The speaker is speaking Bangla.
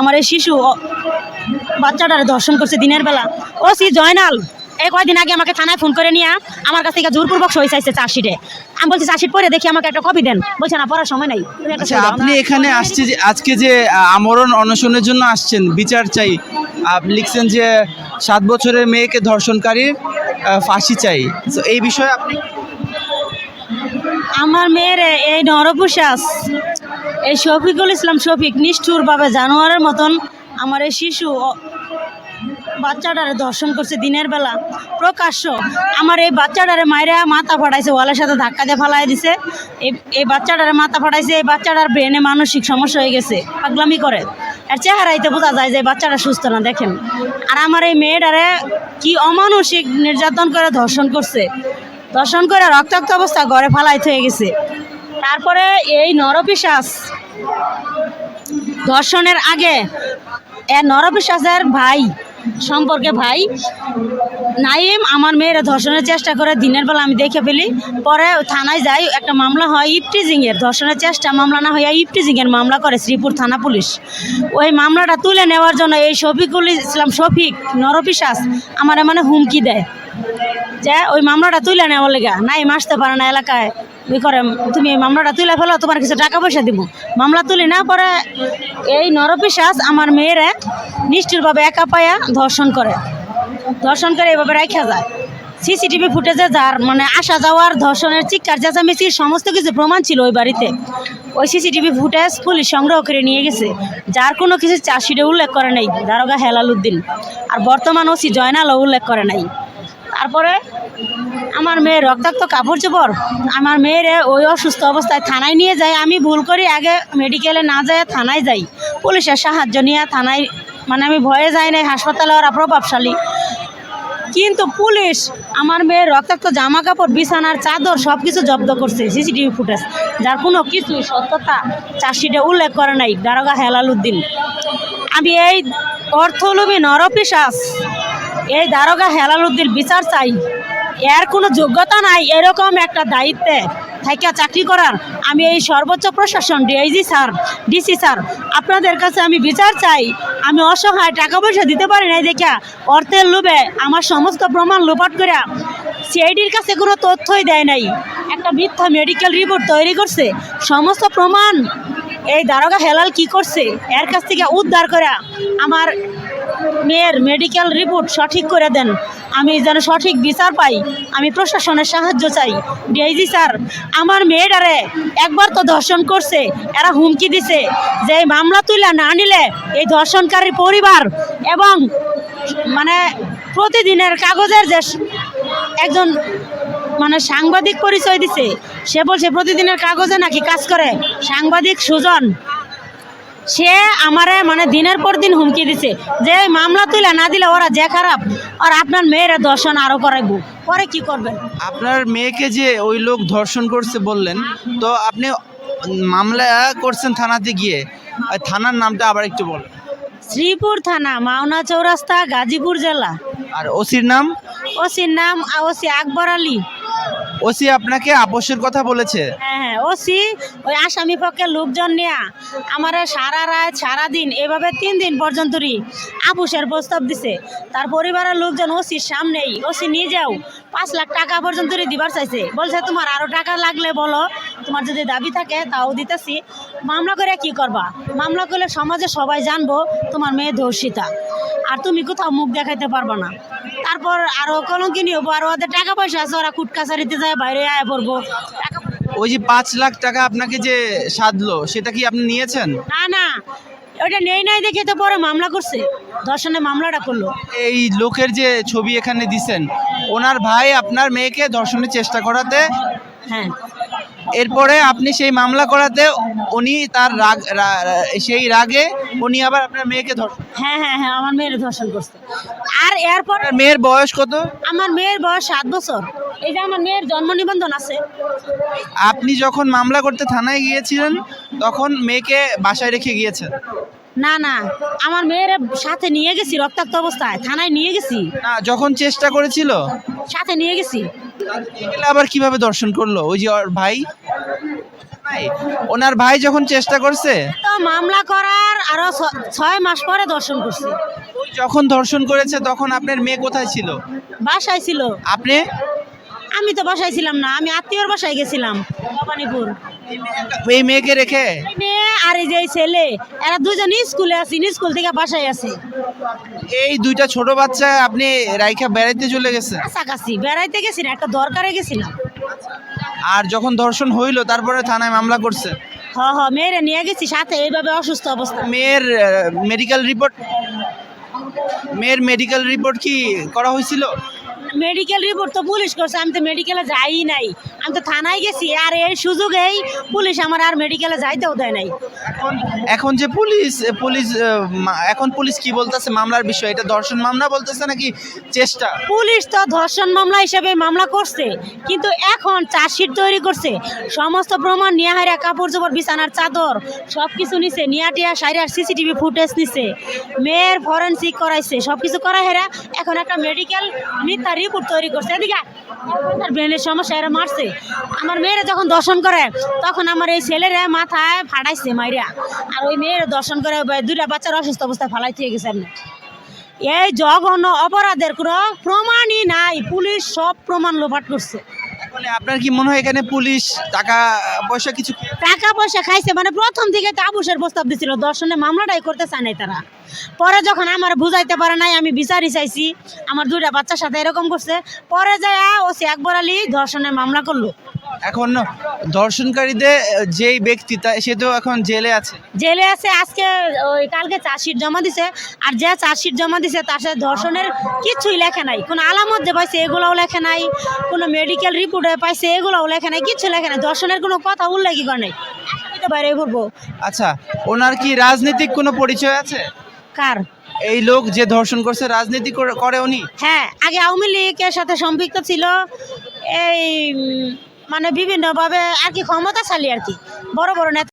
আমার এই শিশু বাচ্চাটারে ধর্ষণ করছে দিনের বেলা। ওসি জয়নাল এই কয়েকদিন আগে আমাকে থানায় ফোন করে নিয়ে আমার কাছ থেকে জোরপূর্বক সই চাইছে চার্জশিটে। আমি বলছি চার্জশিট পরে দেখি আমাকে একটা কপি দেন, বলছে না পড়ার সময় নাই। আচ্ছা, আপনি এখানে আসছে যে আজকে যে আমরণ অনশনের জন্য আসছেন, বিচার চাই, আপনি লিখছেন যে 7 বছরের মেয়েকে ধর্ষণকারীর ফাঁসি চাই, তো এই বিষয়ে আপনি আমার মেয়ের এই নরপিশাচ এই শফিকুল ইসলাম শফিক নিষ্ঠুরভাবে জানোয়ারের মতন আমার এই শিশু বাচ্চাটারে ধর্ষণ করছে দিনের বেলা প্রকাশ্য। আমার এই বাচ্চাটারে মাইরা মাথা ফাটাইছে, ওয়ালের সাথে ধাক্কা দিয়ে ফালাই দিছে। এই বাচ্চাটারে মাথা ফাটাইছে। এই বাচ্চাটার ব্রেনে মানসিক সমস্যা হয়ে গেছে, পাগলামি করে। এর চেহারাইতে বোঝা যায় যে বাচ্চাটা সুস্থ না, দেখেন। আর আমার এই মেয়েটারে কি অমানসিক নির্যাতন করে ধর্ষণ করছে, ধর্ষণ করে রক্তাক্ত অবস্থা ঘরে ফালাইতে হয়ে গেছে। তারপরে এই নরপিশাচ ধর্ষণের আগে নরপিশাচের ভাই সম্পর্কে ভাই নাইম আমার মেয়েরা ধর্ষণের চেষ্টা করে দিনের বেলা আমি দেখে ফেলি। পরে থানায় যাই, একটা মামলা হয় ইফটিজিংয়ের, ধর্ষণের চেষ্টা মামলা না হইয়া ইফটিজিংয়ের মামলা করে শ্রীপুর থানা পুলিশ। ওই মামলাটা তুলে নেওয়ার জন্য এই শফিকুল ইসলাম শফিক নরপিশাচ আমার মানে হুমকি দেয় যে ওই মামলাটা তুলে নেওয়ার লেগা নাইম আসতে পারে না এলাকায়, করে তুমি এই মামলাটা তুলে ফেলো, তোমার কিছু টাকা পয়সা দিব। মামলা তুলি না, পরে এই নরপিশাচ আমার মেয়েরা নিষ্ঠুরভাবে একা পায়া ধর্ষণ করে এইভাবে রাখা যায়। সিসিটিভি ফুটেজে যার মানে আসা যাওয়ার ধর্ষণের চিৎকার চেঁচামেচির সমস্ত কিছু প্রমাণ ছিল ওই বাড়িতে। ওই সিসিটিভি ফুটেজ পুলিশ সংগ্রহ করে নিয়ে গেছে, যার কোনো কিছু চার্জশিটে উল্লেখ করে নাই দারোগা হেলাল উদ্দিন, আর বর্তমান ওসি জয়নালও উল্লেখ করে নাই। তারপরে আমার মেয়ের রক্তাক্ত কাপড় চোপড় আমার মেয়ের ওই অসুস্থ অবস্থায় থানায় নিয়ে যায়। আমি ভুল করি আগে মেডিকেলে না যায় থানায় যাই, পুলিশের সাহায্য নিয়ে থানায়, মানে আমি ভয়ে যাই নাই, হাসপাতালে ওরা প্রভাবশালী। কিন্তু পুলিশ আমার মেয়ের রক্তাক্ত জামা কাপড় বিছানার চাদর সব কিছু জব্দ করছে সিসিটিভি ফুটেজ, যার কোনো কিছুই সত্যতা চার্জশিটে উল্লেখ করে নাই দারোগা হেলাল উদ্দিন। আমি এই অর্থলোভী নরপিশাচ এই দারোগা হেলাল উদ্দিন বিচার চাই। এর কোনো যোগ্যতা নাই এরকম একটা দায়িত্বে থেকে চাকরি করার। আমি এই সর্বোচ্চ প্রশাসন ডিআইজি স্যার, ডিসি স্যার, আপনাদের কাছে আমি বিচার চাই। আমি অসহায়, টাকা পয়সা দিতে পারি নাই দেখা অর্থের লোভে আমার সমস্ত প্রমাণ লোপাট করে সিআইডির কাছে কোনো তথ্যই দেয় নাই, একটা মিথ্যা মেডিকেল রিপোর্ট তৈরি করছে। সমস্ত প্রমাণ এই দারোগা হেলাল কি করছে, এর কাছ থেকে উদ্ধার করে আমার মেয়ের মেডিকেল রিপোর্ট সঠিক করে দেন, আমি যেন সঠিক বিচার পাই। আমি প্রশাসনের সাহায্য চাই। ডিআইজি স্যার, আমার মেয়েটারে একবার তো ধর্ষণ করছে, এরা হুমকি দিছে যে এই মামলা তুলে না নিলে এই ধর্ষণকারীর পরিবার এবং মানে প্রতিদিনের কাগজের যে একজন মানে সাংবাদিক পরিচয় দিছে, সে বলছে প্রতিদিনের কাগজে নাকি কাজ করে সাংবাদিক সুজন, সে আমারে মানে দিনের পর দিন হুমকি দিছে যে মামলা তুলে না দিলে ওরা যে খারাপ আর আপনার মেয়েরা ধর্ষণ আরও করাইব। পরে কি করবেন? আপনার মেয়েকে যে ওই লোক ধর্ষণ করছে বললেন, তো আপনি মামলা করছেন থানাতে গিয়ে, থানার নামটা আবার একটু বলেন। শ্রীপুর থানা, মাওনা চৌরাস্তা, গাজীপুর জেলা। আর ওসির নাম? ওসির নাম ওসি আকবর আলী। ওসি আপনাকে আপোষের কথা বলেছে? হ্যাঁ, ওসি ওই আসামি পক্ষের লোকজন নিয়ে আমার সারা রাত সারাদিন এভাবে 3 দিন পর্যন্তই আপোষের প্রস্তাব দিছে। তার পরিবারের লোকজন ওসির সামনেই, ওসি নিয়ে যাও 5 লাখ টাকা পর্যন্ত দিবার চাইছে। বলছে তোমার আরও টাকা লাগলে বলো, তোমার যদি দাবি থাকে তাও দিতেছি। মামলা করে কি করবা? মামলা করলে সমাজে সবাই জানবো তোমার মেয়ে ধর্ষিতা, আর তুমি কোথাও মুখ দেখাইতে পারবা না। তারপর আরও কলঙ্কিনী হবো, আর ওদের টাকা পয়সা আছে, ওরা কুটকাছারিতে যায় বাইরে আয় পড়বো। ওই যে 5 লাখ টাকা আপনাকে যে সাধলো, সেটা কি আপনি নিয়েছেন? না না, ওটা নেই নাই দেখে তো পরে মামলা করছে, ধর্ষণের মামলাটা করলো। এই লোকের যে ছবি এখানে দিছেন, ওনার ভাই আপনার মেয়েকে ধর্ষণের চেষ্টা করাতে, হ্যাঁ, এরপরে আপনি সেই মামলা করাতে উনি তার সেই রাগে উনি আবার আপনার মেয়েকে ধর্ষণ। হ্যাঁ হ্যাঁ হ্যাঁ, আমার মেয়ের ধর্ষণ করছে। আর এরপর মেয়ের বয়স কত? আমার মেয়ের বয়স 7 বছর। এই যে আমার মেয়ের জন্ম নিবন্ধন আছে। আপনি যখন মামলা করতে থানায় গিয়েছিলেন তখন মেয়েকে বাসায় রেখে গিয়েছেন? না না, আমার মেয়ের সাথে নিয়ে গেছি, রক্তাক্ত অবস্থায় থানায় নিয়ে গেছি। না, যখন চেষ্টা করেছিল সাথে নিয়ে গেছি। আবার কিভাবে দর্শন করলো ওই যে ওর ভাই? নাই, ওনার ভাই যখন চেষ্টা করছে, তো মামলা করার আরো 6 মাস পরে দর্শন করছি। ওই যখন ধর্ষণ করেছে তখন আপনার মেয়ে কোথায় ছিল? বাসায় ছিল। আপনি আমি তো বাসায় ছিলাম না, আমি আত্মীয়র বাসায় গেছিলাম ভবানীপুর। এই মেয়েকে রেখে? এই মেয়ে আর এই যে এই ছেলে, এরা দুজন স্কুলে আছে, স্কুল থেকে বাসায় আছে। এই দুইটা ছোট বাচ্চা আপনি রাইখা বেড়াইতে চলে গেছে? কাছাকাছি বেড়াইতে গেছি না, একটা দরকারে গেছিলাম। আর যখন ধর্ষণ হইলো তারপরে থানায় মামলা করছে? মেয়েরে নিয়ে গেছি সাথে, এইভাবে অসুস্থ অবস্থা। মেয়ের মেডিকেল রিপোর্ট কি করা হয়েছিল? মেডিকেল রিপোর্ট তো পুলিশ করছে, আমি তো মেডিকেলে যাই নাই, আমি তো থানায় গেছি। আর এই সুযোগেই পুলিশ আমার আর মেডিকেলে যাইতেও দেয় নাই। এখন যে এখন পুলিশ কি বলতেছে মামলার বিষয়? এটা ধর্ষণ মামলা বলতেছে নাকি চেষ্টা? পুলিশ তো ধর্ষণ মামলা হিসেবে মামলা করছে, কিন্তু এখন চার্জশিট তৈরি করছে, সমস্ত প্রমাণ নিয়ে হাইরা, কাপড় চোপড়, বিছানার চাদর সব কিছু নিছে, নিয়াটিয়া সাইরার সিসিটিভি ফুটেজ নিছে, মেয়ের ফরেনসিক করাইছে, সব কিছু করা হেরা এখন একটা মেডিকেল মিথ্যা রিপোর্ট তৈরি করছে। এদিকে ব্রেনের সমস্যা, এরা মারছে। আমার মেয়েরা যখন দর্শন করে তখন আমার এই ছেলেরা মাথায় ফাটাইছে মাইরা, আর ওই মেয়ের দর্শন করে দুইটা বাচ্চার অসুস্থ অবস্থায় ফালাই দিয়ে গেছে। এমনি এই জঘন্য অপরাধের কোনো প্রমাণই নাই, পুলিশ সব প্রমাণ লোপাট করছে। মানে আপনার কি মনে হয় এখানে পুলিশ টাকা পয়সা কিছু? টাকা পয়সা খাইছে, মানে প্রথম থেকে তো আবুসের প্রস্তাব দিছিল, দর্শনে মামলাটাই করতে চায় নাই তারা। পরে যখন আমার বুঝাইতে পারে নাই, আমি বিচারি চাইছি, আমার দুইটা বাচ্চার সাথে এরকম করছে, পরে যায় ওসি আকবর আলী ধর্ষণের মামলা করলো। এখন ধর্ষণকারীদের যেই ব্যক্তি সে তো এখন জেলে আছে। জেলে আছে। আজকে ওই কালকে চার্জশিট জমা দিছে, আর যে চার্জশিট জমা দিছে তার সাথে ধর্ষণের কিছুই লেখে নাই, কোনো আলামত যে পাইছে এগুলোও লেখে নাই, কোনো মেডিকেল রিপোর্টে পাইছে এগুলোও লেখে নাই, কিছু লেখে নাই, ধর্ষণের কোনো কথা উল্লেখই করে নাই। বাইরে ঘুরবো। আচ্ছা, ওনার কি রাজনৈতিক কোনো পরিচয় আছে? কার? এই লোক যে ধর্ষণ করছে রাজনীতি করে উনি? হ্যাঁ, আগে আওয়ামী লীগের সাথে সম্পৃক্ত ছিল, এই মানে বিভিন্নভাবে আর কি ক্ষমতাশালী, আর কি বড় বড় নেতা